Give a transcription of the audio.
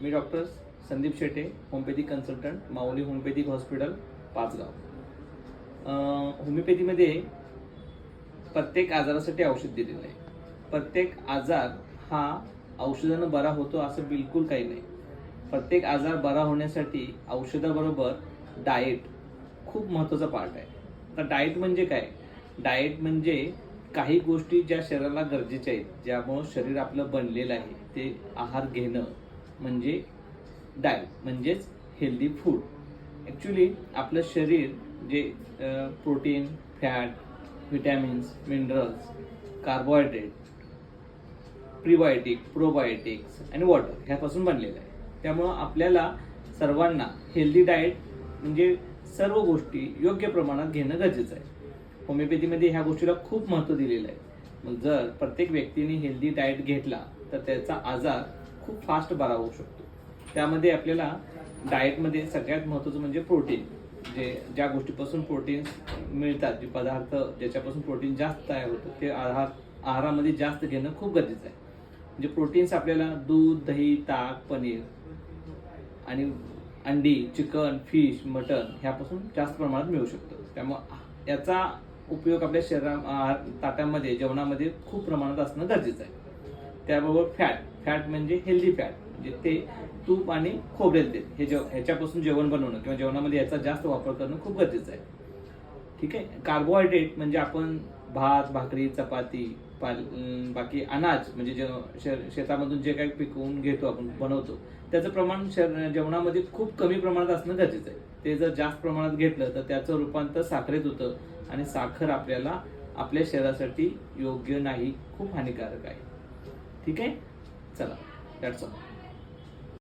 मी doctor Sandeep Shete, homeopathic consultant, Mauli homeopathic hospital, Pachgaon. होमिओपॅथीमध्ये प्रत्येक आजारासाठी औषध दिलेलं आहे. प्रत्येक आजार हा औषधानं बरा होतो असं बिलकुल काही नाही. प्रत्येक आजार बरा होण्यासाठी औषधाबरोबर डाएट खूप महत्त्वाचा पार्ट आहे. तर डाएट म्हणजे काय? डाएट म्हणजे काही गोष्टी ज्या शरीराला गरजेच्या आहेत, ज्यामुळं शरीर आपलं बनलेलं आहे, ते आहार घेणं म्हणजे डाएट, म्हणजेच हेल्दी फूड. ॲक्च्युली आपलं शरीर जे protein, fat, vitamins, minerals, carbohydrate, prebiotic, probiotics आणि वॉटर ह्यापासून बनलेलं आहे. त्यामुळं आपल्याला सर्वांना हेल्दी डाएट म्हणजे सर्व गोष्टी योग्य प्रमाणात घेणं गरजेचं आहे. होमिओपॅथीमध्ये ह्या गोष्टीला खूप महत्त्व दिलेलं आहे. मग जर प्रत्येक व्यक्तीने हेल्दी डाएट घेतला तर त्याचा आजार खूप फास्ट बरा होऊ शकतो. त्यामध्ये आपल्याला डाएटमध्ये सगळ्यात महत्त्वाचं म्हणजे प्रोटीन. ज्या गोष्टीपासून प्रोटीन मिळतात, जे पदार्थ ज्याच्यापासून प्रोटीन जास्त तयार होतं, ते आहारामध्ये जास्त घेणं खूप गरजेचं आहे. म्हणजे प्रोटीन्स आपल्याला दूध, दही, ताक, पनीर आणि अंडी, चिकन, फिश, मटन ह्यापासून जास्त प्रमाणात मिळू शकतो. त्यामुळे याचा उपयोग आपल्या ताटामध्ये, जेवणामध्ये खूप प्रमाणात असणं गरजेचं आहे. त्याबरोबर फॅट म्हणजे हेल्दी फॅट, म्हणजे ते तूप आणि खोबरेल तेल ह्याच्यापासून जेवण बनवणं किंवा जेवणामध्ये याचा जास्त वापर करणं खूप गरजेचं आहे. ठीक आहे. कार्बोहायड्रेट म्हणजे आपण भात, भाकरी, चपाती, बाकी अनाज म्हणजे शेतामधून जे काही पिकवून घेतो, आपण बनवतो, त्याचं प्रमाण जेवणामध्ये खूप कमी प्रमाणात असणं गरजेचं आहे. ते जर जास्त प्रमाणात घेतलं तर त्याचं रूपांतर साखरेत होतं आणि साखर आपल्याला आपल्या शरीरासाठी योग्य नाही, खूप हानिकारक आहे. ठीक आहे. चला, दॅट्स ऑल.